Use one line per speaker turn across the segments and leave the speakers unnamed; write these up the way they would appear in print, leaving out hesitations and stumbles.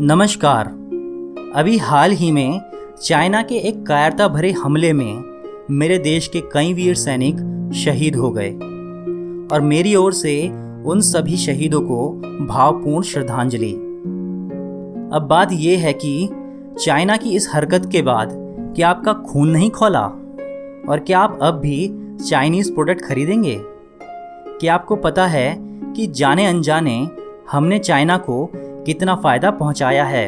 नमस्कार। अभी हाल ही में चाइना के एक कायरता भरे हमले में मेरे देश के कई वीर सैनिक शहीद हो गए और मेरी ओर से उन सभी शहीदों को भावपूर्ण श्रद्धांजलि। अब बात यह है कि चाइना की इस हरकत के बाद क्या आपका खून नहीं खौला और क्या आप अब भी चाइनीज़ प्रोडक्ट खरीदेंगे? क्या आपको पता है कि जाने अनजाने हमने चाइना को कितना फ़ायदा पहुंचाया है?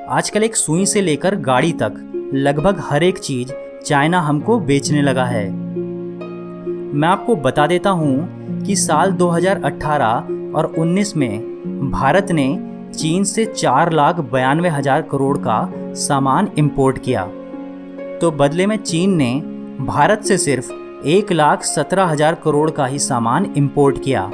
आजकल एक सुई से लेकर गाड़ी तक लगभग हर एक चीज़ चाइना हमको बेचने लगा है। मैं आपको बता देता हूं कि साल 2018 और 19 में भारत ने चीन से 4,92,000 करोड़ का सामान इंपोर्ट किया, तो बदले में चीन ने भारत से सिर्फ 1,17,000 करोड़ का ही सामान इंपोर्ट किया।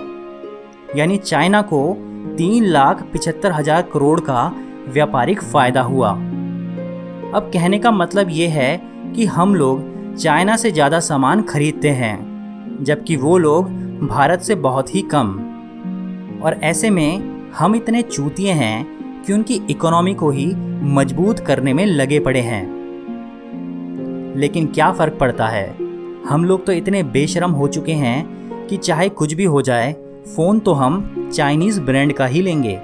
यानी चाइना को 3,75,000 करोड़ का व्यापारिक फ़ायदा हुआ। अब कहने का मतलब ये है कि हम लोग चाइना से ज़्यादा सामान खरीदते हैं, जबकि वो लोग भारत से बहुत ही कम। और ऐसे में हम इतने चूतिए हैं कि उनकी इकोनॉमी को ही मजबूत करने में लगे पड़े हैं। लेकिन क्या फ़र्क पड़ता है, हम लोग तो इतने बेशरम हो चुके हैं कि चाहे कुछ भी हो जाए, फ़ोन तो हम चाइनीज़ ब्रांड का ही लेंगे।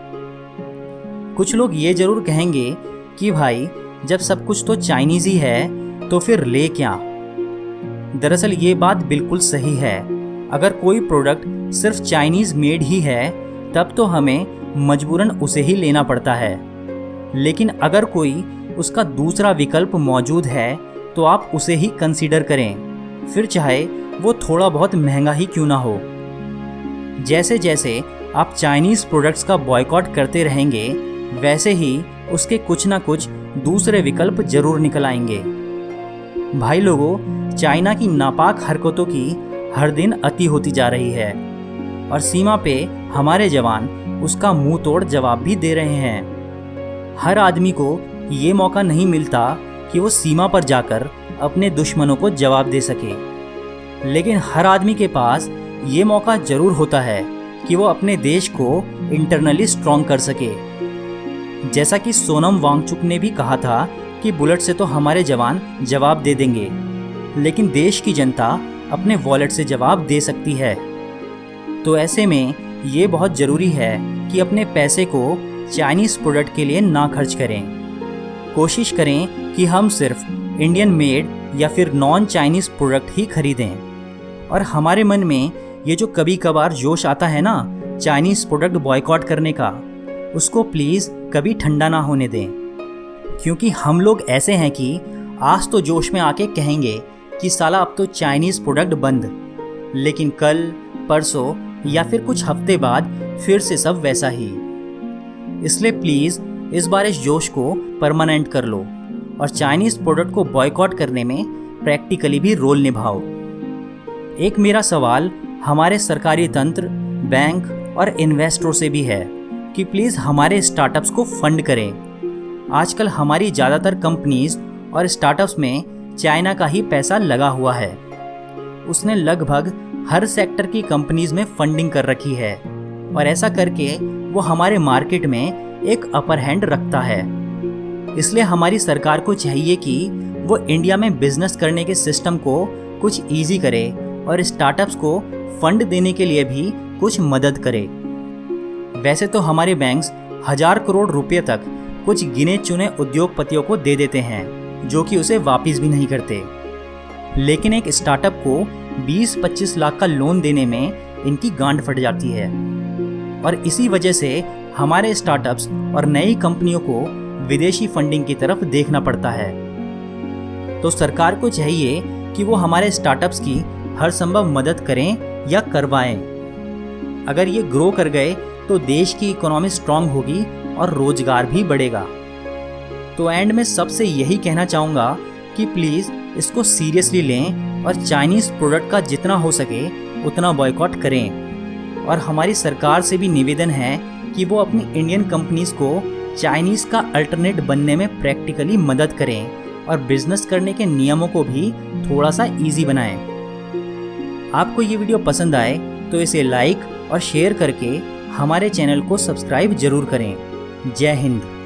कुछ लोग ये ज़रूर कहेंगे कि भाई जब सब कुछ तो चाइनीज़ ही है तो फिर ले क्या। दरअसल ये बात बिल्कुल सही है। अगर कोई प्रोडक्ट सिर्फ चाइनीज़ मेड ही है तब तो हमें मजबूरन उसे ही लेना पड़ता है। लेकिन अगर कोई उसका दूसरा विकल्प मौजूद है तो आप उसे ही कंसीडर करें, फिर चाहे वो थोड़ा बहुत महंगा ही क्यों ना हो। जैसे जैसे आप चाइनीज़ प्रोडक्ट्स का बॉयकॉट करते रहेंगे, वैसे ही उसके कुछ ना कुछ दूसरे विकल्प जरूर निकल आएंगे। भाई लोगों, चाइना की नापाक हरकतों की हर दिन अति होती जा रही है और सीमा पे हमारे जवान उसका मुंह तोड़ जवाब भी दे रहे हैं। हर आदमी को ये मौका नहीं मिलता कि वो सीमा पर जाकर अपने दुश्मनों को जवाब दे सके, लेकिन हर आदमी के पास ये मौका जरूर होता है कि वो अपने देश को इंटरनली स्ट्रॉन्ग कर सके। जैसा कि सोनम वांगचुक ने भी कहा था कि बुलेट से तो हमारे जवान जवाब दे देंगे, लेकिन देश की जनता अपने वॉलेट से जवाब दे सकती है। तो ऐसे में ये बहुत ज़रूरी है कि अपने पैसे को चाइनीज़ प्रोडक्ट के लिए ना खर्च करें। कोशिश करें कि हम सिर्फ इंडियन मेड या फिर नॉन चाइनीज़ प्रोडक्ट ही खरीदें। और हमारे मन में ये जो कभी कभार जोश आता है ना चाइनीज़ प्रोडक्ट बॉयकॉट करने का, उसको प्लीज़ कभी ठंडा ना होने दें। क्योंकि हम लोग ऐसे हैं कि आज तो जोश में आके कहेंगे कि साला अब तो चाइनीज़ प्रोडक्ट बंद, लेकिन कल परसों या फिर कुछ हफ्ते बाद फिर से सब वैसा ही। इसलिए प्लीज़ इस बार इस जोश को परमानेंट कर लो और चाइनीज़ प्रोडक्ट को बॉयकॉट करने में प्रैक्टिकली भी रोल निभाओ। एक मेरा सवाल हमारे सरकारी तंत्र, बैंक और इन्वेस्टरों से भी है कि प्लीज़ हमारे स्टार्टअप्स को फंड करें। आजकल हमारी ज़्यादातर कंपनीज और स्टार्टअप्स में चाइना का ही पैसा लगा हुआ है। उसने लगभग हर सेक्टर की कंपनीज में फंडिंग कर रखी है और ऐसा करके वो हमारे मार्केट में एक अपर हैंड रखता है। इसलिए हमारी सरकार को चाहिए कि वो इंडिया में बिजनेस करने के सिस्टम को कुछ ईजी करे और स्टार्टअप्स को फंड देने के लिए भी कुछ मदद करे। वैसे तो हमारे बैंक्स 1,000 करोड़ रुपए तक कुछ गिने चुने उद्योगपतियों को दे देते हैं, जो कि उसे वापस भी नहीं करते। लेकिन एक स्टार्टअप को 20-25 लाख का लोन देने में इनकी गांड फट जाती है और इसी वजह से हमारे स्टार्टअप्स और नई कंपनियों को विदेशी फंडिंग की तरफ देखना पड़ता है। तो सरकार को चाहिए कि वो हमारे स्टार्टअप्स की हर संभव मदद करें या करवाएं। अगर ये ग्रो कर गए तो देश की इकोनॉमी स्ट्रांग होगी और रोजगार भी बढ़ेगा। तो एंड में सबसे यही कहना चाहूँगा कि प्लीज़ इसको सीरियसली लें और चाइनीज़ प्रोडक्ट का जितना हो सके उतना बॉयकॉट करें। और हमारी सरकार से भी निवेदन है कि वो अपनी इंडियन कंपनीज़ को चाइनीज़ का अल्टरनेट बनने में प्रैक्टिकली मदद करें और बिजनेस करने के नियमों को भी थोड़ा सा ईजी बनाएं। आपको ये वीडियो पसंद आए तो इसे लाइक और शेयर करके हमारे चैनल को सब्सक्राइब जरूर करें। जय हिंद।